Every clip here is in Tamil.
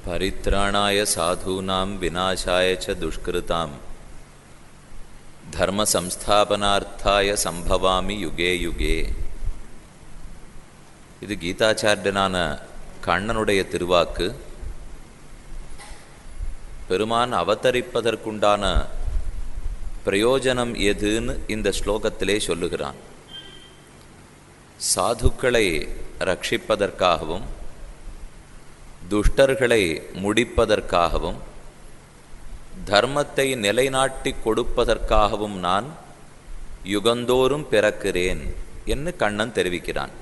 परित्राणाय साधूनां विनाशाय च दुष्कृतां धर्म संस्थापनार्थाय संभवामि युगे युगे. இது கீதாச்சாரியனான கண்ணனுடைய திருவாக்கு. பெருமான் அவதரிப்பதற்குண்டான பிரயோஜனம் எதுன்னு இந்த ஸ்லோகத்திலே சொல்லுகிறான். சாதுக்களை ரட்சிப்பதற்காகவும் துஷ்டர்களை முடிப்பதற்காகவும் தர்மத்தை நிலைநாட்டி கொடுப்பதற்காகவும் நான் யுகந்தோறும் பிறக்கிறேன் என்று கண்ணன் தெரிவிக்கிறான்.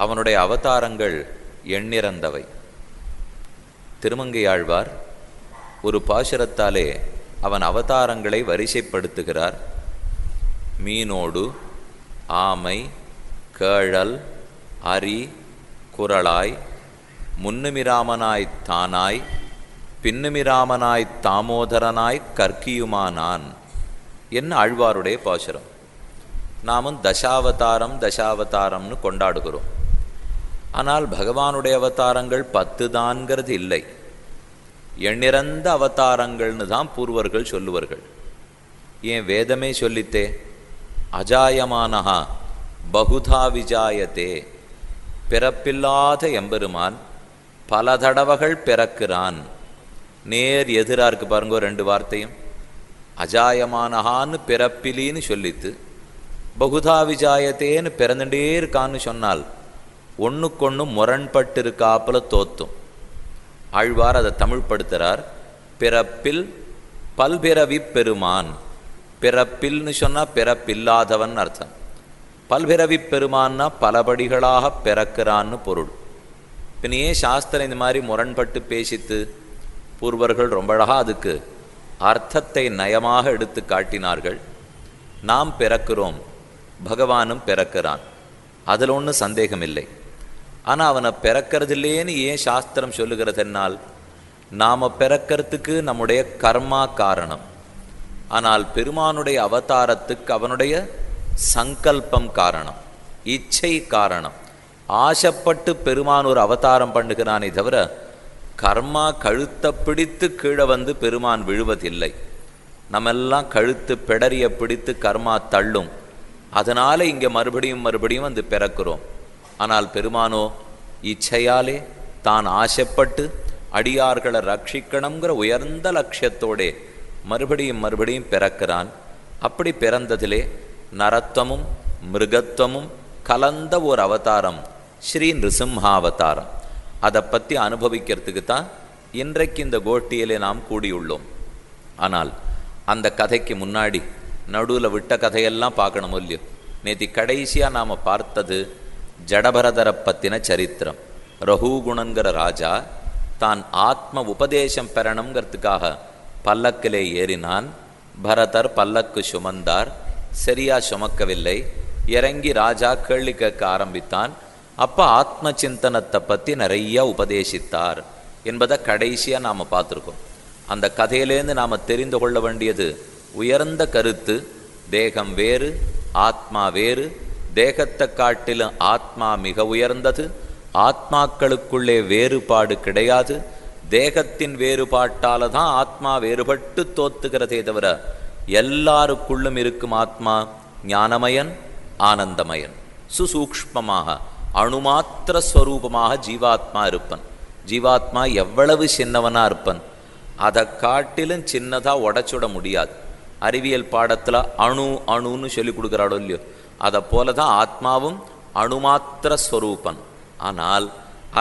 அவனுடைய அவதாரங்கள் எண்ணிறந்தவை. திருமங்கையாழ்வார் ஒரு பாசுரத்தாலே அவன் அவதாரங்களை வரிசைப்படுத்துகிறார். மீனோடு ஆமை கேழல் அரி குரலாய் முன்னுமிராமனாய் தானாய் பின்னுமிராமனாய் தாமோதரனாய் கற்கியுமானான் என்ன ஆழ்வாருடைய பாசுரம். நாமும் தசாவதாரம் தசாவதாரம்னு கொண்டாடுகிறோம். ஆனால் பகவானுடைய அவதாரங்கள் 10 தான்கிறது இல்லை, எண்ணிறந்த அவதாரங்கள்னு தான் பூர்வர்கள் சொல்லுவார்கள். ஏன் வேதமே சொல்லித்தே, அஜாயமானஹா பகுதா விஜாயத்தே, பிறப்பில்லாத எம்பெருமான் பல தடவைகள் பிறக்கிறான். நேர் எதிராக இருக்கு பாருங்க ரெண்டு வார்த்தையும். அஜாயமானஹான்னு பிறப்பிலின்னு சொல்லித்து பகுதா விஜாயத்தேன்னு பிறந்துட்டே இருக்கான்னு சொன்னால் ஒன்றுக்கொன்று முரண்பட்டு இருக்காப்புல தோத்தும். ஆழ்வார் அதை தமிழ்படுத்துகிறார். பிறப்பில் பல்பிறவி பெருமான். பிறப்பில்னு சொன்னால் பிறப்பில்லாதவன் அர்த்தம். பல்பிறவி பெருமான்னா பலபடிகளாக பிறக்கிறான்னு பொருள். பின்னையே சாஸ்திரம் இந்த மாதிரி முரண்பட்டு பேசித்து பூர்வர்கள் ரொம்ப அழகாக அதுக்கு அர்த்தத்தை நயமாக எடுத்து காட்டினார்கள். நாம் பிறக்கிறோம், பகவானும் பிறக்கிறான், அதில் ஒன்றும் சந்தேகம் இல்லை. ஆனால் அவனை பிறக்கிறதில்லேன்னு ஏன் சாஸ்திரம் சொல்லுகிறதுனால், நாம் பிறக்கிறதுக்கு நம்முடைய கர்மா காரணம். ஆனால் பெருமானுடைய அவதாரத்துக்கு அவனுடைய சங்கல்பம் காரணம், இச்சை காரணம். ஆசைப்பட்டு பெருமான் ஒரு அவதாரம் பண்ணுகிறானே தவிர கர்மா கழுத்தை பிடித்து கீழே வந்து பெருமான் விழுவதில்லை. நம்மெல்லாம் கழுத்து பிடரிய பிடித்து கர்மா தள்ளும். அதனால இங்கே மறுபடியும் வந்து பிறக்கிறோம். ஆனால் பெருமானோ இச்சையாலே தான் ஆசைப்பட்டு அடியார்களை ரட்சிக்கணுங்கிற உயர்ந்த லட்சியத்தோடே மறுபடியும் பிறக்கிறான். அப்படி பிறந்ததிலே நரத்வமும் மிருகத்துவமும் கலந்த ஒரு அவதாரம் ஸ்ரீ நிருசிம்ஹாவதாரம். அதை பற்றி அனுபவிக்கிறதுக்கு தான் இன்றைக்கு இந்த கோஷ்டியிலே நாம் கூடியுள்ளோம். ஆனால் அந்த கதைக்கு முன்னாடி நடுவில் விட்ட கதையெல்லாம் பார்க்கணும் இல்லையோ. நேற்று கடைசியாக நாம் பார்த்தது ஜடபரதரை பற்றின சரித்திரம். ரகுகுணங்கிற ராஜா தான் ஆத்ம உபதேசம் பெறணுங்கிறதுக்காக பல்லக்கிலே ஏறினான். பரதர் பல்லக்கு சுமந்தார், சரியா சுமக்கவில்லை. இறங்கி ராஜா கேள்வி கேட்க ஆரம்பித்தான். அப்போ ஆத்ம சிந்தனத்தை பற்றி நிறைய உபதேசித்தார் என்பதை கடைசியாக நாம் பார்த்துருக்கோம். அந்த கதையிலேருந்து நாம் தெரிந்து கொள்ள வேண்டியது உயர்ந்த கருத்து. தேகம் வேறு, ஆத்மா வேறு. தேகத்தை காட்டிலும் ஆத்மா மிக உயர்ந்தது. ஆத்மாக்களுக்குள்ளே வேறுபாடு கிடையாது. தேகத்தின் வேறுபாட்டால் தான் ஆத்மா வேறுபட்டு தோத்துகிறதே தவிர எல்லாருக்குள்ளும் இருக்கும் ஆத்மா ஞானமயன், ஆனந்தமயன், சுசூக்ஷ்மமாக அணுமாத்திர ஸ்வரூபமாக ஜீவாத்மா இருப்பன். ஜீவாத்மா எவ்வளவு சின்னவனாக இருப்பன், அதை காட்டிலும் சின்னதாக உடச்சுட முடியாது. அறிவியல் பாடத்தில் அணுன்னு சொல்லி கொடுக்குறாடோ இல்லையோ, அதை போல தான் ஆத்மாவும் அணுமாத்திர ஸ்வரூபன். ஆனால்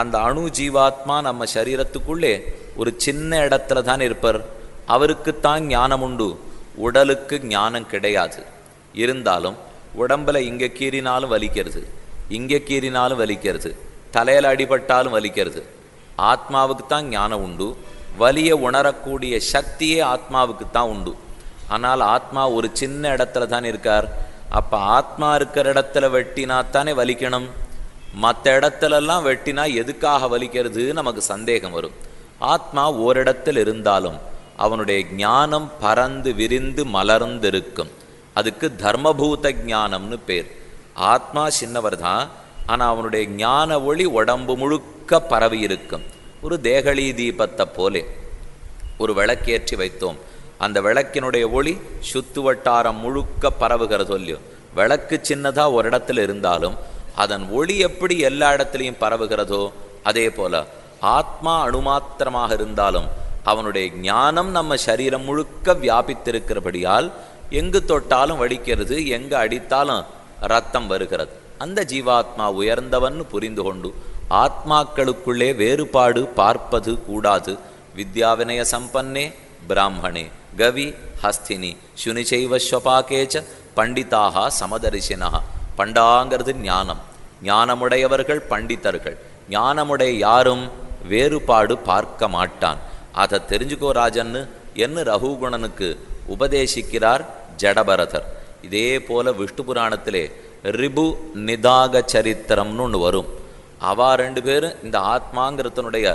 அந்த அணு ஜீவாத்மா நம்ம சரீரத்துக்குள்ளே ஒரு சின்ன இடத்துல தான் இருப்பார். அவருக்குத்தான் ஞானம் உண்டு, உடலுக்கு ஞானம் கிடையாது. இருந்தாலும் உடம்பில் இங்கே கீறினாலும் வலிக்கிறது, இங்கே கீறினாலும் வலிக்கிறது, தலையில் அடிபட்டாலும் வலிக்கிறது. ஆத்மாவுக்கு தான் ஞானம் உண்டு, வலியை உணரக்கூடிய சக்தியே ஆத்மாவுக்கு தான் உண்டு. ஆனால் ஆத்மா ஒரு சின்ன இடத்துல தான் இருக்கார். அப்போ ஆத்மா இருக்கிற இடத்துல வெட்டினா தானே வலிக்கணும். மற்ற இடத்துலெல்லாம் வெட்டினா எதுக்காக வலிக்கிறது நமக்கு சந்தேகம் வரும். ஆத்மா ஓரிடத்தில் இருந்தாலும் அவனுடைய ஞானம் பறந்து விரிந்து மலர்ந்திருக்கும். அதுக்கு தர்மபூத ஞானம்னு பேர். ஆத்மா சின்னவர் தான், ஆனால் அவனுடைய ஞான ஒளி உடம்பு முழுக்க பரவி இருக்கும். ஒரு தேகலி தீபத்தை போலே ஒரு விளக்கேற்றி வைத்தோம். அந்த விளக்கினுடைய ஒளி சுத்து வட்டாரம் முழுக்க பரவுகிறது இல்லையோ. விளக்கு சின்னதா ஒரு இடத்துல இருந்தாலும் அதன் ஒளி எப்படி எல்லா இடத்துலையும் பரவுகிறதோ அதே போல ஆத்மா அணுமாத்திரமாக இருந்தாலும் அவனுடைய ஞானம் நம்ம சரீரம் முழுக்க வியாபித்திருக்கிறபடியால் எங்கு தொட்டாலும் வடிக்கிறது, எங்கு அடித்தாலும் ரத்தம் வருகிறது. அந்த ஜீவாத்மா உயர்ந்தவன் புரிந்து கொண்டு ஆத்மாக்களுக்குள்ளே வேறுபாடு பார்ப்பது கூடாது. வித்யாவினய சம்பன்னே பிராமணே கவி ஹஸ்தினி சுனிச்சைவ ஸ்வபாகேச்ச பண்டிதாக சமதரிசினா. பண்டாங்கிறது ஞானம், ஞானமுடையவர்கள் பண்டிதர்கள். ஞானமுடைய யாரும் வேறுபாடு பார்க்க மாட்டான். அதை தெரிஞ்சுக்கோ ராஜன்னு என்ன ரகுகுணனுக்கு உபதேசிக்கிறார் ஜடபரதர். இதே போல விஷ்ணு புராணத்திலே ரிபு நிதாக சரித்திரம்னு ஒன்று வரும். அவா 2 பேரும் இந்த ஆத்மாங்கிறதனுடைய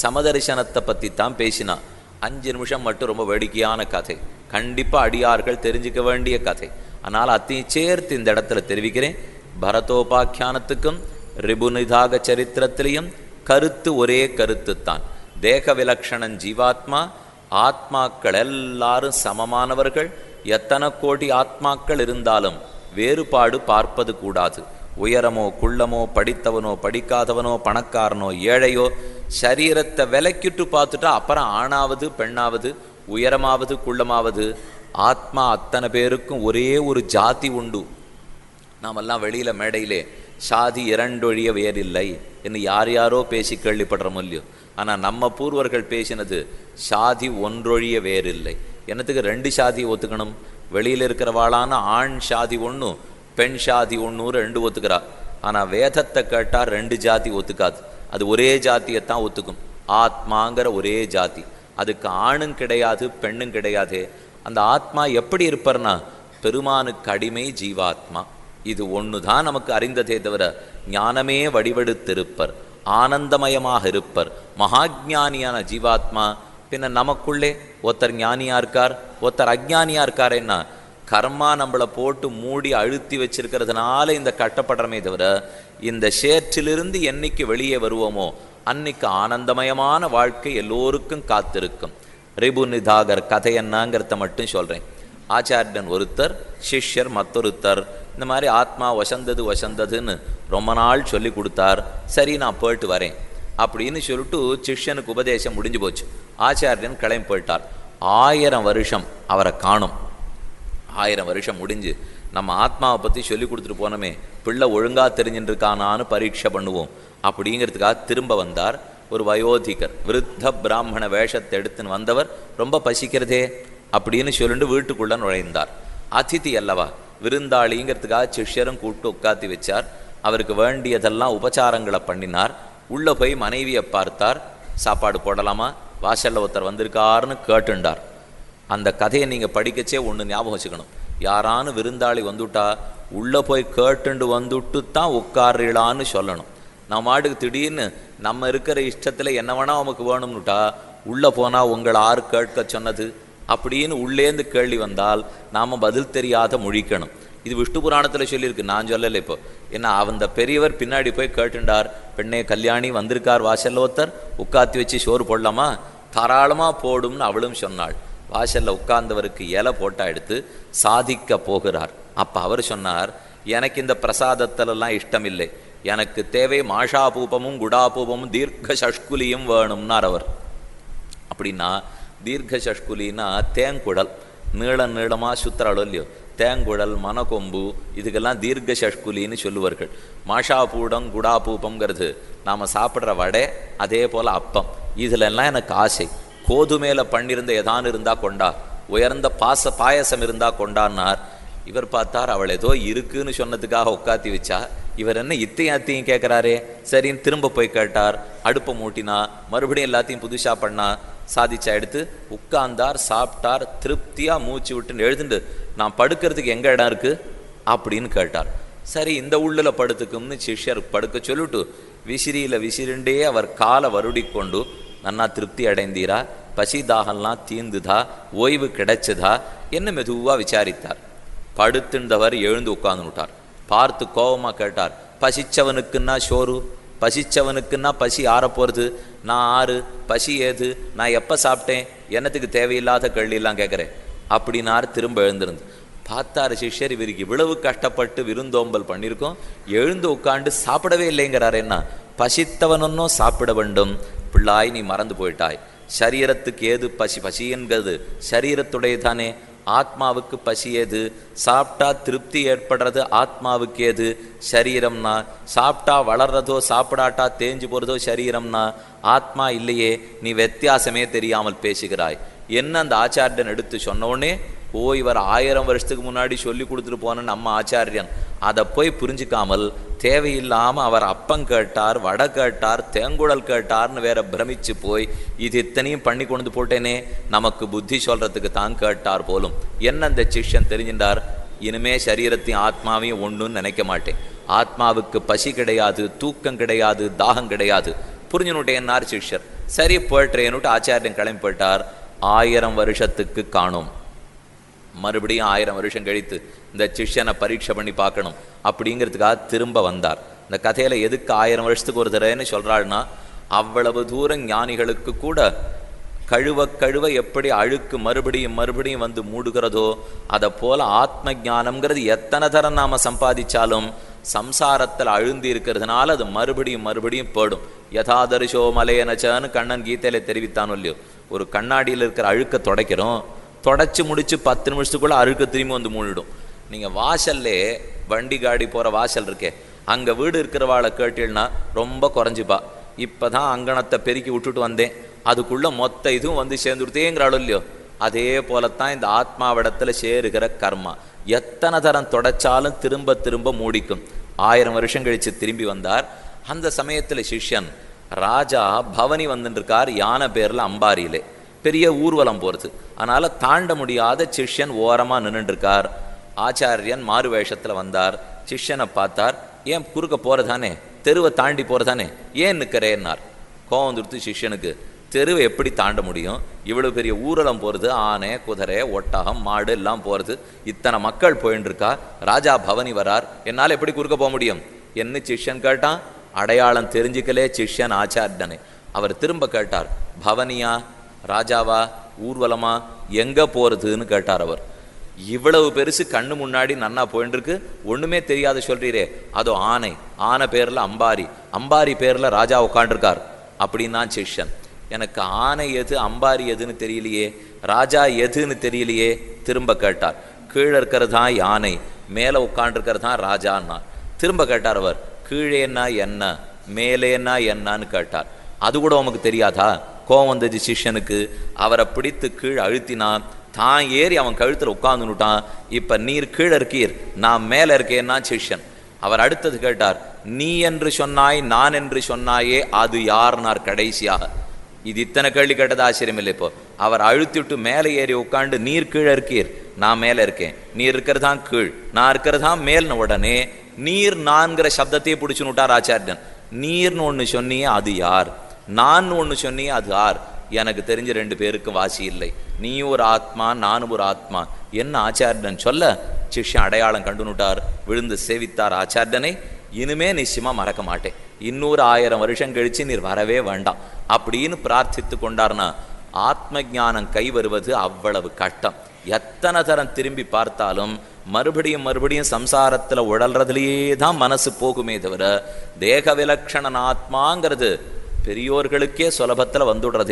சமதரிசனத்தை பற்றி தான் பேசினா. 5 நிமிஷம் மட்டும் ரொம்ப வேடிக்கையான கதை, கண்டிப்பாக அடியார்கள் தெரிஞ்சிக்க வேண்டிய கதை. ஆனால் அத்தையும் சேர்த்து இந்த இடத்துல தெரிவிக்கிறேன். பரதோபாக்கியானத்துக்கும் ரிபு நிதாக சரித்திரத்திலையும் கருத்து ஒரே கருத்துத்தான். தேக விலக்ஷணன் ஜீவாத்மா, ஆத்மாக்கள் எல்லாரும் சமமானவர்கள். எத்தனை கோடி ஆத்மாக்கள் இருந்தாலும் வேறுபாடு பார்ப்பது கூடாது. உயரமோ குள்ளமோ படித்தவனோ படிக்காதவனோ பணக்காரனோ ஏழையோ சரீரத்தை விலக்கிட்டு பார்த்துட்டா அப்புறம் ஆணாவது பெண்ணாவது உயரமாவது குள்ளமாவது ஆத்மா அத்தனை பேருக்கும் ஒரே ஒரு ஜாதி உண்டு. நாமெல்லாம் வெளியில் மேடையிலே சாதி 2 ஒழிய வேறில்லை என்று யார் யாரோ பேசி கேள்விப்படுறோம் இல்லையோ. ஆனால் நம்ம பூர்வர்கள் பேசினது சாதி 1 ஒழிய வேறில்லை. என்னத்துக்கு 2 சாதியை ஒத்துக்கணும்? வெளியில் இருக்கிறவாளான ஆண் சாதி 1 பெண் சாதி 1 2 ஒத்துக்கிறா. ஆனால் வேதத்தை கேட்டால் 2 ஜாதி ஒத்துக்காது. அது ஒரே ஜாத்தியத்தான் ஒத்துக்கும். ஆத்மாங்கிற ஒரே ஜாதி, அதுக்கு ஆணும் கிடையாது பெண்ணும் கிடையாது. அந்த ஆத்மா எப்படி இருப்பார்னா பெருமானுக்கு அடிமை ஜீவாத்மா. இது ஒன்று தான் நமக்கு அறிந்ததே தவிர ஞானமே வடிவெடுத்திருப்பர், ஆனந்தமயமாக இருப்பர், மகாஜானியான ஜீவாத்மா. பின்ன நமக்குள்ளே ஒருத்தர் ஞானியாக இருக்கார், ஒருத்தர் அஜ்ஞானியாக இருக்காருன்னா கர்மா நம்மளை போட்டு மூடி அழுத்தி வச்சிருக்கிறதுனால இந்த கட்டப்படுறமே தவிர இந்த சேற்றிலிருந்து என்னைக்கு வெளியே வருவோமோ அன்னைக்கு ஆனந்தமயமான வாழ்க்கை எல்லோருக்கும் காத்திருக்கும். ரிபு நிதாகர் கதை என்னங்கிறத மட்டும் சொல்கிறேன். ஆச்சாரியன் ஒருத்தர், சிஷ்யர் மற்றொருத்தர். இந்த மாதிரி ஆத்மா வசந்ததுன்னு ரொம்ப நாள் சொல்லி கொடுத்தார். சரி நான் போயிட்டு வரேன் அப்படின்னு சொல்லிட்டு சிஷ்யனுக்கு உபதேசம் முடிஞ்சு போச்சு. ஆச்சாரியன் கிளம்பி போயிட்டார். 1000 வருஷம் அவரை காணும். 1000 வருஷம் முடிஞ்சு நம்ம ஆத்மாவை பற்றி சொல்லி கொடுத்துட்டு போனோமே, பிள்ளை ஒழுங்காக தெரிஞ்சுட்டு இருக்கானான்னு பரீட்சை பண்ணுவோம் அப்படிங்கிறதுக்காக திரும்ப வந்தார். ஒரு வயோதிகர் விருத்த பிராமண வேஷத்தை எடுத்துன்னு வந்தவர் ரொம்ப பசிக்கிறதே அப்படின்னு சொல்லிட்டு வீட்டுக்குள்ளே நுழைந்தார். அதிதி அல்லவா, விருந்தாளிங்கிறதுக்காக சிஷ்யரும் கூப்பிட்டு உட்காத்தி வச்சார். அவருக்கு வேண்டியதெல்லாம் உபச்சாரங்களை பண்ணினார். உள்ளே போய் மனைவியை பார்த்தார். சாப்பாடு போடலாமா, வாசலில் ஒருத்தர் வந்திருக்காருன்னு கேட்டுண்டார். அந்த கதையை நீங்கள் படிக்கச்சே ஒன்று ஞாபகம் வச்சுக்கணும். யாரானு விருந்தாளி வந்துட்டா உள்ளே போய் கேட்டுண்டு வந்துட்டு தான் உட்கார்றீளான்னு சொல்லணும். நம்ம மாட்டுக்கு திடீர்னு நம்ம இருக்கிற இஷ்டத்தில் என்ன வேணால் நமக்கு வேணும்னுட்டா உள்ளே போனால் உங்களை ஆறு கேட்க சொன்னது அப்படின்னு உள்ளேந்து கேள்வி வந்தால் நாம் பதில் தெரியாத முழிக்கணும். இது விஷ்ணு புராணத்தில் சொல்லியிருக்கு, நான் சொல்லலை. இப்போ ஏன்னா அந்த பெரியவர் பின்னாடி போய் கேட்டுண்டார். பெண்ணே கல்யாணி வந்திருக்கார் வாசல்ல ஒருத்தர், உட்காத்தி வச்சு சோறு போடலாமா? தாராளமாக போடும்னு அவளும் சொன்னாள். வாசலில் உட்கார்ந்தவருக்கு இலை போட்டா எடுத்து சாதிக்க போகிறார். அப்போ அவர் சொன்னார், எனக்கு இந்த பிரசாதத்திலெல்லாம் இஷ்டம் இல்லை, எனக்கு தேவை மாஷாபூபமும் குடாபூபமும் தீர்க்க சஷ்குலியும் வேணும்னார் அவர். அப்படின்னா தீர்க்க சஷ்குலின்னா தேங்குடல், நீளமாக சுத்துறாளோ இல்லையோ, தேங்குடல் மனக்கொம்பு இதுக்கெல்லாம் தீர்க்க சஷ்குலின்னு சொல்லுவார்கள். மாஷாபூடம் குடாபூபங்கிறது நாம் சாப்பிட்ற வடை, அதே போல் அப்பம். இதிலெல்லாம் எனக்கு ஆசை. கோதுமையில் பண்ணியிருந்த எதான்னு இருந்தால் கொண்டா, உயர்ந்த பாயசம் இருந்தால் கொண்டான்னார். இவர் பார்த்தார், அவள் ஏதோ இருக்குன்னு சொன்னதுக்காக உட்காத்தி வச்சா, இவர் என்ன இத்தையும் கேட்குறாரே. சரின்னு திரும்ப போய் கேட்டார். அடுப்பை மூட்டினா, மறுபடியும் எல்லாத்தையும் புதுசாக பண்ணா, சாதிச்சா எடுத்து உட்கார்ந்தார், சாப்பிட்டார், திருப்தியாக மூச்சு விட்டுன்னு எழுதுண்டு, நான் படுக்கிறதுக்கு எங்கே இடம் இருக்குது அப்படின்னு கேட்டார். சரி இந்த உள்ளில் படுத்துக்கும்னு சிஷ்யர் படுக்க சொல்லிட்டு விசிறியில் விசிறிண்டே அவர் காலை வருடி கொண்டு, நன்னா திருப்தி அடைந்தீரா, பசி தாகம்லாம் தீர்ந்துதா, ஓய்வு கிடைச்சதா என்ன மெதுவாக விசாரித்தார். படுத்துண்டவர் எழுந்து உட்கார்ந்து விட்டார். பார்த்து கோபமாக கேட்டார், பசிச்சவனுக்குன்னா சோறு, பசிச்சவனுக்குன்னா பசி ஆற போகிறது, நான் ஆறு, பசி ஏது, நான் எப்போ சாப்பிட்டேன், என்னத்துக்கு தேவையில்லாத கேள்வியெல்லாம் கேட்குறேன் அப்படின்னார். திரும்ப எழுந்திருந்து பார்த்தாரு சிஷ்யர், இவருக்கு இவ்வளவு கஷ்டப்பட்டு விருந்தோம்பல் பண்ணியிருக்கோம், எழுந்து உட்காண்டு சாப்பிடவே இல்லைங்கிறார். என்ன பசித்தவனொன்னும் சாப்பிட வேண்டும், பிள்ளாய் நீ மறந்து போயிட்டாய். சரீரத்துக்கு ஏது பசி? பசி என்கிறது சரீரத்துடைய தானே. ஆத்மாவுக்கு பசி ஏது? சாப்பிட்டா திருப்தி ஏற்படுறது ஆத்மாவுக்கு ஏது? சரீரம்னா. சாப்பிட்டா வளர்றதோ சாப்பிடாட்டா தேஞ்சு போகிறதோ சரீரம்னா. ஆத்மா இல்லையே, நீ வித்தியாசமே தெரியாமல் பேசுகிறாய். என்ன அந்த ஆச்சாரியன் எடுத்து சொன்ன உடனே, ஓ இவர் 1000 வருஷத்துக்கு முன்னாடி சொல்லி கொடுத்துட்டு போன நம்ம ஆச்சாரியன், அதை போய் புரிஞ்சிக்காமல் தேவையில்லாமல் அவர் அப்பம் கேட்டார், வடை கேட்டார், தேங்குழல் கேட்டார்னு வேற பிரமிச்சு போய் இது இத்தனையும் பண்ணி கொண்டு போட்டேனே, நமக்கு புத்தி சொல்றதுக்கு தான் கேட்டார் போலும். என்ன அந்த சிஷ்யன் தெரிஞ்சின்றார், இனிமே சரீரத்தையும் ஆத்மாவையும் ஒன்றுன்னு நினைக்க மாட்டேன். ஆத்மாவுக்கு பசி கிடையாது, தூக்கம் கிடையாது, தாகம் கிடையாது. புரிஞ்சுனுட்டேன்னார் சிஷ்யர். சரி போயிட்டேன்னுட்டு ஆச்சாரியன் கிளம்பி போயிட்டார். 1000 வருஷத்துக்கு காணோம். மறுபடியும் 1000 வருஷம் கழித்து இந்த சிஷ்யனை பரீட்சை பண்ணி பார்க்கணும் அப்படிங்கிறதுக்காக திரும்ப வந்தார். இந்த கதையில் எதுக்கு 1000 வருஷத்துக்கு ஒரு தடவைன்னு சொல்கிறாள்னா, அவ்வளவு தூரம் ஞானிகளுக்கு கூட கழுவ கழுவ எப்படி அழுக்கு மறுபடியும் மறுபடியும் வந்து மூடுகிறதோ, அதை போல் ஆத்ம ஞானம்ங்கிறது எத்தனை தரம் நாம் சம்பாதிச்சாலும் சம்சாரத்தில் அழுந்தி இருக்கிறதுனால அது மறுபடியும் மறுபடியும் போடும். யதாதரிசோ மலையனச்சான்னு கண்ணன் கீதையில தெரிவித்தானோ இல்லையோ, ஒரு கண்ணாடியில் இருக்கிற அழுக்க துடைக்கிறோம், தொடச்சி முடிச்சு 10 நிமிஷத்துக்குள்ளே அழுக்க திரும்பி வந்து மூடிடும். நீங்கள் வாசல்லே வண்டி காடி போகிற வாசல் இருக்கே, அங்கே வீடு இருக்கிறவாளை கேட்டீங்கன்னா ரொம்ப குறைஞ்சிப்பா. இப்போ தான் அங்கணத்தை பெருக்கி விட்டுட்டு வந்தேன், அதுக்குள்ளே மொத்த இதுவும் வந்து சேர்ந்துடுத்தேங்கிறாளோ இல்லையோ, அதே போலத்தான் இந்த ஆத்மாவிடத்தில் சேருகிற கர்மா. எத்தனை தரம் தொடச்சாலும் திரும்ப திரும்ப மூடிக்கும். 1000 வருஷம் கழித்து திரும்பி வந்தார். அந்த சமயத்தில் சிஷ்யன் ராஜா பவனி வந்துருக்கார், யானை பேரில் அம்பாரியிலே. பெரிய ஊர்வலம் போகிறது, அதனால் தாண்ட முடியாத சிஷ்யன் ஓரமாக நின்றுருக்கார். ஆச்சாரியன் மாறு வேஷத்தில் வந்தார். சிஷ்யனை பார்த்தார், ஏன் குறுக்க போகிறதானே, தெருவை தாண்டி போகிறதானே, ஏன் நிற்கிறேன்னார். கோவம் வந்துடுத்து சிஷ்யனுக்கு. தெருவை எப்படி தாண்ட முடியும், இவ்வளோ பெரிய ஊர்வலம் போகிறது, ஆனை குதிரை ஒட்டகம் மாடு எல்லாம் போகிறது, இத்தனை மக்கள் போயின்னு இருக்கா, ராஜா பவனி வரார், என்னால் எப்படி குறுக்க போக முடியும் என்ன சிஷ்யன் கேட்டான். அடையாளம் தெரிஞ்சிக்கலே சிஷ்யன் ஆச்சாரியனை. அவர் திரும்ப கேட்டார், பவனியா, ராஜாவா, ஊர்வலமா, எங்கே போகிறதுன்னு கேட்டார். அவர் இவ்வளவு பெருசு கண்ணு முன்னாடி நன்னா போயின்ட்டுருக்கு, ஒன்றுமே தெரியாத சொல்கிறீரே, அதோ ஆனை, ஆனை பேரில் அம்பாரி, அம்பாரி பேரில் ராஜா உட்காண்டிருக்கார் அப்படின்னா சிஷ்யன். எனக்கு ஆனை எது அம்பாரி எதுன்னு தெரியலையே, ராஜா எதுன்னு தெரியலையே. திரும்ப கேட்டார். கீழே இருக்கிறது தான் யானை, மேலே உட்காண்டிருக்கிறது தான் ராஜான்னா. திரும்ப கேட்டார் அவர், கீழேன்னா என்ன, மேலேன்னா என்னன்னு கேட்டார். அது கூட உமக்கு தெரியாதா? கோவம் வந்தது சிஷ்யனுக்கு. அவரை பிடித்து கீழே அழுத்தினான். தான் ஏறி அவன் கழுத்தில் உட்காந்துட்டான். இப்போ நீர் கீழே இருக்கீர், நான் மேலே இருக்கேன்னா சிஷ்யன். அவர் அடுத்தது கேட்டார், நீ என்று சொன்னாய், நான் என்று சொன்னாயே, அது யார்னார் கடைசியாக. இது இத்தனை கேள்வி கேட்டது ஆச்சரியம் இல்லை. இப்போ அவர் அழுத்திவிட்டு மேலே ஏறி உட்காந்து, நீர் கீழே இருக்கீர், நான் மேலே இருக்கேன், நீர் இருக்கிறதான் கீழ், நான் இருக்கிறதான் மேல்னு உடனே நீர் நான்கிற சப்தத்தையே பிடிச்சுன்னு விட்டார் ஆச்சாரியன். நீர்னு ஒன்று சொன்னியே அது யார், நான் ஒன்று சொன்னியே அது யார்? எனக்கு தெரிஞ்ச 2 பேருக்கு வாசி இல்லை. நீ ஒரு ஆத்மா, நானும் ஒரு ஆத்மா. என்ன ஆச்சாரியன் சொல்ல சிஷ்யன் அடையாளம் கண்டுனுட்டார். விழுந்து சேவித்தார் ஆச்சாரியனை. இனிமே நிச்சயமாக மறக்க மாட்டேன், இன்னொரு 1000 வருஷம் கழித்து நீர் வரவே வேண்டாம் அப்படின்னு பிரார்த்தித்து கொண்டார்னா, ஆத்ம ஞானம் கை வருவது அவ்வளவு கஷ்டம். எத்தனை தரம் திரும்பி பார்த்தாலும் மறுபடியும் மறுபடியும் சம்சாரத்தில் உழல்றதுலேயே தான் மனசு போகுமே தவிர, தேக விலக்ஷணன் ஆத்மாங்கிறது பெரியோர்களுக்கே சுலபத்தில் வந்துடுறது.